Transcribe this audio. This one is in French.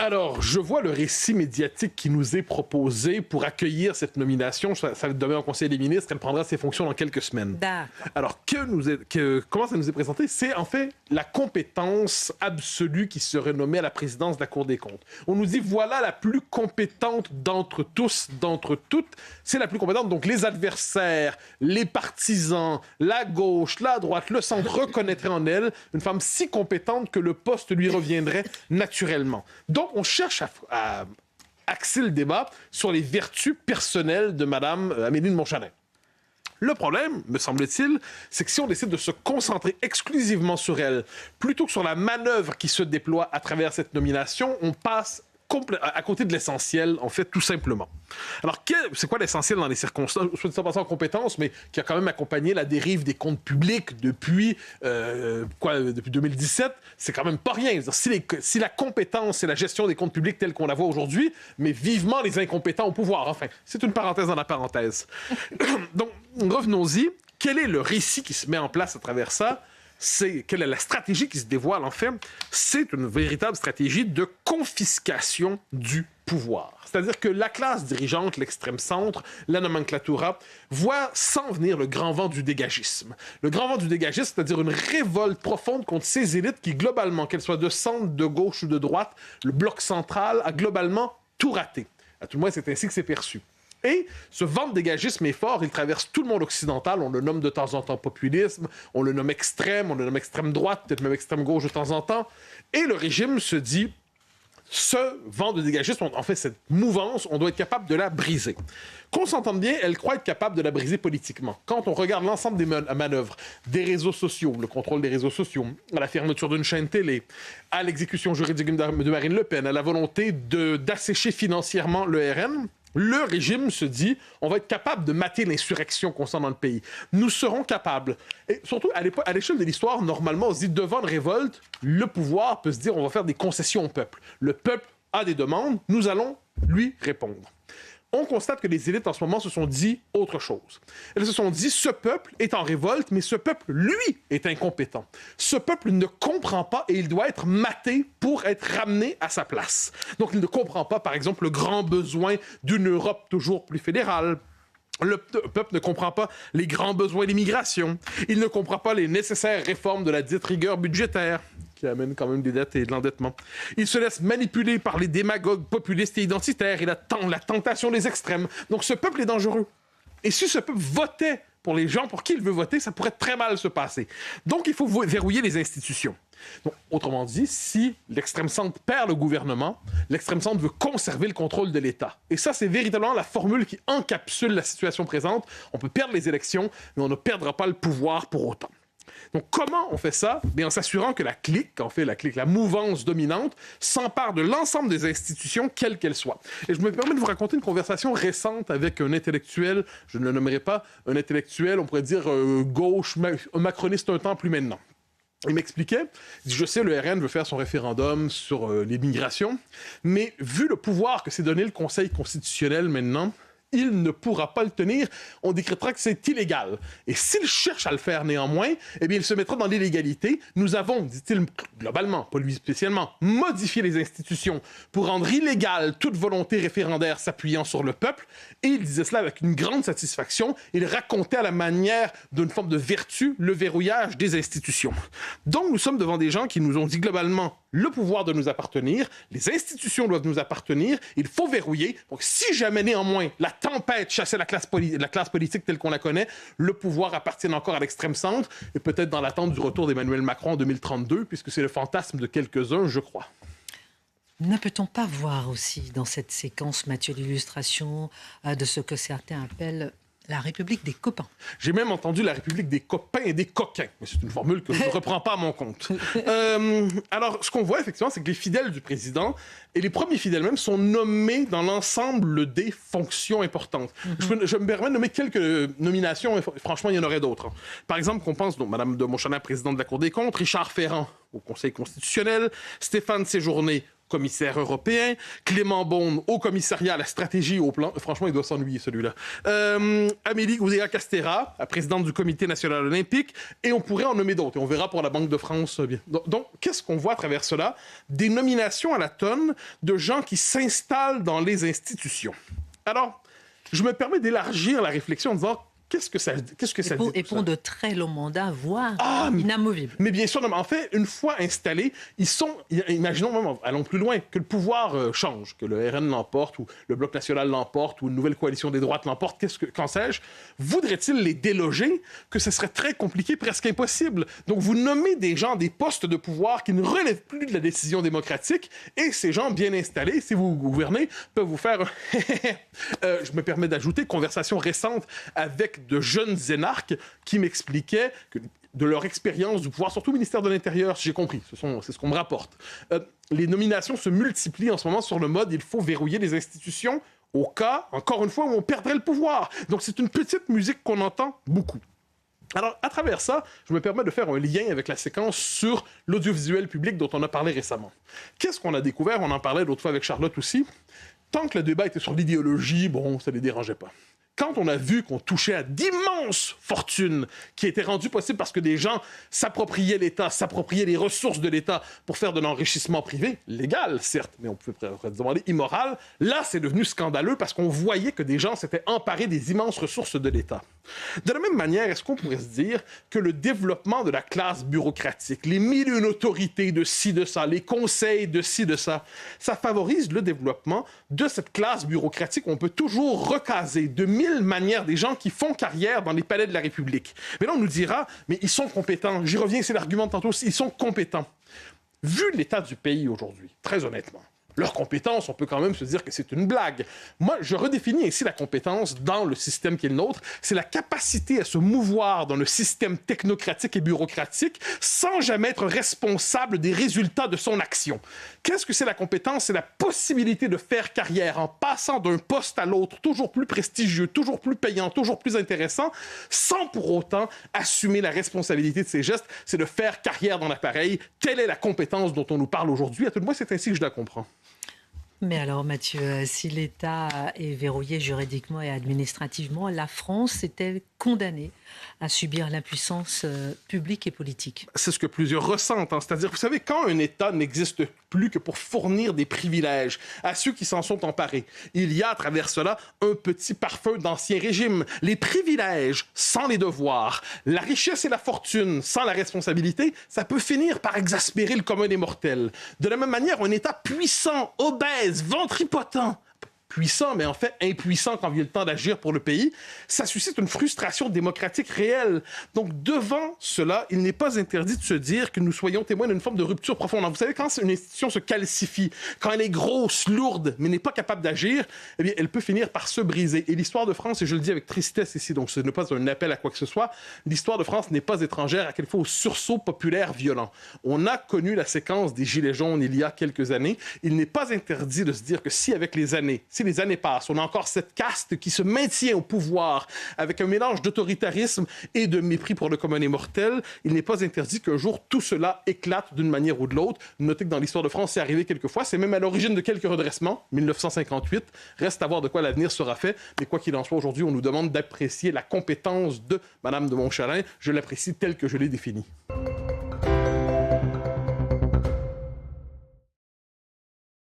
Alors, je vois le récit médiatique qui nous est proposé pour accueillir cette nomination. Ça demeure au Conseil des ministres. Elle prendra ses fonctions dans quelques semaines. D'accord. Alors, comment ça nous est présenté? C'est en fait la compétence absolue qui serait nommée à la présidence de la Cour des comptes. On nous dit, voilà la plus compétente d'entre tous, d'entre toutes. C'est la plus compétente. Donc, les adversaires, les partisans, la gauche, la droite, le centre reconnaîtraient en elle une femme si compétente que le poste lui reviendrait naturellement. Donc, on cherche à axer le débat sur les vertus personnelles de Mme Amélie de Montchalin. Le problème, me semble-t-il, c'est que si on décide de se concentrer exclusivement sur elle, plutôt que sur la manœuvre qui se déploie à travers cette nomination, on passe à côté de l'essentiel, en fait, tout simplement. Alors, c'est quoi l'essentiel dans les circonstances, soit dit en passant en compétence, mais qui a quand même accompagné la dérive des comptes publics depuis 2017, c'est quand même pas rien. Si la compétence, c'est la gestion des comptes publics telle qu'on la voit aujourd'hui, mais vivement les incompétents au pouvoir. Enfin, c'est une parenthèse dans la parenthèse. Donc, revenons-y. Quel est le récit qui se met en place à travers ça? Quelle est la stratégie qui se dévoile, en fait? C'est une véritable stratégie de confiscation du pouvoir. C'est-à-dire que la classe dirigeante, l'extrême-centre, la nomenclatura, voit s'en venir le grand vent du dégagisme. Le grand vent du dégagisme, c'est-à-dire une révolte profonde contre ces élites qui, globalement, qu'elles soient de centre, de gauche ou de droite, le bloc central a globalement tout raté. À tout le moins, c'est ainsi que c'est perçu. Et ce vent de dégagisme est fort, il traverse tout le monde occidental, on le nomme de temps en temps populisme, on le nomme extrême, on le nomme extrême droite, peut-être même extrême gauche de temps en temps, et le régime se dit, ce vent de dégagisme, en fait cette mouvance, on doit être capable de la briser. Qu'on s'entende bien, elle croit être capable de la briser politiquement. Quand on regarde l'ensemble des manœuvres, des réseaux sociaux, le contrôle des réseaux sociaux, à la fermeture d'une chaîne télé, à l'exécution juridique de Marine Le Pen, à la volonté d'assécher financièrement le RN, le régime se dit, on va être capable de mater l'insurrection constante dans le pays. Nous serons capables. Et surtout, à l'échelle de l'histoire, normalement, on se dit, devant une révolte, le pouvoir peut se dire, on va faire des concessions au peuple. Le peuple a des demandes, nous allons lui répondre. On constate que les élites, en ce moment, se sont dit autre chose. Elles se sont dit, ce peuple est en révolte, mais ce peuple, lui, est incompétent. Ce peuple ne comprend pas et il doit être maté pour être ramené à sa place. Donc, il ne comprend pas, par exemple, le grand besoin d'une Europe toujours plus fédérale. Le peuple ne comprend pas les grands besoins d'immigration. Il ne comprend pas les nécessaires réformes de la dite rigueur budgétaire, qui amène quand même des dettes et de l'endettement. Il se laisse manipuler par les démagogues populistes et identitaires et la tentation des extrêmes. Donc ce peuple est dangereux. Et si ce peuple votait pour les gens pour qui il veut voter, ça pourrait très mal se passer. Donc il faut verrouiller les institutions. Donc, autrement dit, si l'extrême-centre perd le gouvernement, l'extrême-centre veut conserver le contrôle de l'État. Et ça, c'est véritablement la formule qui encapsule la situation présente. On peut perdre les élections, mais on ne perdra pas le pouvoir pour autant. Donc, comment on fait ça? En s'assurant que la clique, la mouvance dominante, s'empare de l'ensemble des institutions, quelles qu'elles soient. Et je me permets de vous raconter une conversation récente avec un intellectuel, je ne le nommerai pas, un intellectuel, on pourrait dire gauche, macroniste un temps, plus maintenant. Il m'expliquait, il dit, je sais, le RN veut faire son référendum sur l'immigration, mais vu le pouvoir que s'est donné le Conseil constitutionnel maintenant, il ne pourra pas le tenir, on décrétera que c'est illégal. Et s'il cherche à le faire néanmoins, eh bien, il se mettra dans l'illégalité. Nous avons, dit-il globalement, pas lui spécialement, modifié les institutions pour rendre illégale toute volonté référendaire s'appuyant sur le peuple. Et il disait cela avec une grande satisfaction. Il racontait à la manière d'une forme de vertu le verrouillage des institutions. Donc, nous sommes devant des gens qui nous ont dit globalement, le pouvoir doit nous appartenir, les institutions doivent nous appartenir, il faut verrouiller. Donc, si jamais néanmoins la tempête chassait la classe politique telle qu'on la connaît, le pouvoir appartient encore à l'extrême-centre, et peut-être dans l'attente du retour d'Emmanuel Macron en 2032, puisque c'est le fantasme de quelques-uns, je crois. Ne peut-on pas voir aussi dans cette séquence, Mathieu, l'illustration de ce que certains appellent la République des copains? J'ai même entendu la République des copains et des coquins, mais c'est une formule que je ne reprends pas à mon compte. Alors, ce qu'on voit effectivement, c'est que les fidèles du président, et les premiers fidèles même, sont nommés dans l'ensemble des fonctions importantes. Je me permets de nommer quelques nominations, et franchement, il y en aurait d'autres. Par exemple, qu'on pense, donc, Mme de Montchalin, présidente de la Cour des comptes, Richard Ferrand au Conseil constitutionnel, Stéphane Séjourné commissaire européen, Clément Beaune au commissariat à la stratégie et au plan. Franchement, il doit s'ennuyer, celui-là. Amélie Oudéa-Castéra, la présidente du Comité national olympique, et on pourrait en nommer d'autres. Et on verra pour la Banque de France bien. Donc, qu'est-ce qu'on voit à travers cela? Des nominations à la tonne de gens qui s'installent dans les institutions. Alors, je me permets d'élargir la réflexion en disant qu'est-ce que ça dit? Et pour de très longs mandats, voire inamovibles. Mais bien sûr, non, mais en fait, une fois installés, ils sont, imaginons même, allons plus loin, que le pouvoir change, que le RN l'emporte, ou le Bloc national l'emporte, ou une nouvelle coalition des droites l'emporte, qu'en sais-je, voudrait-il les déloger? Que ce serait très compliqué, presque impossible. Donc, vous nommez des gens, des postes de pouvoir qui ne relèvent plus de la décision démocratique, et ces gens bien installés, si vous gouvernez, peuvent vous faire... je me permets d'ajouter, conversation récente avec de jeunes énarques qui m'expliquaient que de leur expérience du pouvoir, surtout au ministère de l'Intérieur, si j'ai compris, c'est ce qu'on me rapporte. Les nominations se multiplient en ce moment sur le mode « il faut verrouiller les institutions » au cas, encore une fois, où on perdrait le pouvoir. Donc c'est une petite musique qu'on entend beaucoup. Alors, à travers ça, je me permets de faire un lien avec la séquence sur l'audiovisuel public dont on a parlé récemment. Qu'est-ce qu'on a découvert? On en parlait l'autre fois avec Charlotte aussi. Tant que le débat était sur l'idéologie, bon, ça ne les dérangeait pas. Quand on a vu qu'on touchait à d'immenses fortunes qui étaient rendues possibles parce que des gens s'appropriaient l'État, s'appropriaient les ressources de l'État pour faire de l'enrichissement privé, légal certes, mais on peut demander immoral, là c'est devenu scandaleux parce qu'on voyait que des gens s'étaient emparés des immenses ressources de l'État. De la même manière, est-ce qu'on pourrait se dire que le développement de la classe bureaucratique, les mille et une autorités de ci, de ça, les conseils de ci, de ça, ça favorise le développement de cette classe bureaucratique où on peut toujours recaser de mille manières des gens qui font carrière dans les palais de la République. Mais là, on nous dira, mais ils sont compétents. J'y reviens, c'est l'argument de tantôt, ils sont compétents. Vu l'état du pays aujourd'hui, très honnêtement, leur compétence, on peut quand même se dire que c'est une blague. Moi, je redéfinis ici la compétence dans le système qui est le nôtre. C'est la capacité à se mouvoir dans le système technocratique et bureaucratique sans jamais être responsable des résultats de son action. Qu'est-ce que c'est la compétence? C'est la possibilité de faire carrière en passant d'un poste à l'autre, toujours plus prestigieux, toujours plus payant, toujours plus intéressant, sans pour autant assumer la responsabilité de ses gestes. C'est de faire carrière dans l'appareil. Telle est la compétence dont on nous parle aujourd'hui. À tout le moins, c'est ainsi que je la comprends. Mais alors, Mathieu, si l'État est verrouillé juridiquement et administrativement, la France était condamnée à subir l'impuissance publique et politique. C'est ce que plusieurs ressentent. C'est-à-dire, vous savez, quand un État n'existe plus que pour fournir des privilèges à ceux qui s'en sont emparés, il y a à travers cela un petit parfum d'ancien régime. Les privilèges sans les devoirs, la richesse et la fortune sans la responsabilité, ça peut finir par exaspérer le commun des mortels. De la même manière, un État puissant, obèse, ventripotent, puissant, mais en fait impuissant quand vient le temps d'agir pour le pays, ça suscite une frustration démocratique réelle. Donc, devant cela, il n'est pas interdit de se dire que nous soyons témoins d'une forme de rupture profonde. Vous savez, quand une institution se calcifie, quand elle est grosse, lourde, mais n'est pas capable d'agir, eh bien, elle peut finir par se briser. Et l'histoire de France, et je le dis avec tristesse ici, donc ce n'est pas un appel à quoi que ce soit, l'histoire de France n'est pas étrangère à quelquefois au sursaut populaire violent. On a connu la séquence des Gilets jaunes il y a quelques années. Il n'est pas interdit de se dire que si, avec les années, si les années passent, on a encore cette caste qui se maintient au pouvoir avec un mélange d'autoritarisme et de mépris pour le commun des mortels, il n'est pas interdit qu'un jour tout cela éclate d'une manière ou de l'autre. Notez que dans l'histoire de France, c'est arrivé quelquefois, c'est même à l'origine de quelques redressements, 1958, reste à voir de quoi l'avenir sera fait, mais quoi qu'il en soit, aujourd'hui, on nous demande d'apprécier la compétence de Mme de Montchalin. Je l'apprécie telle que je l'ai définie.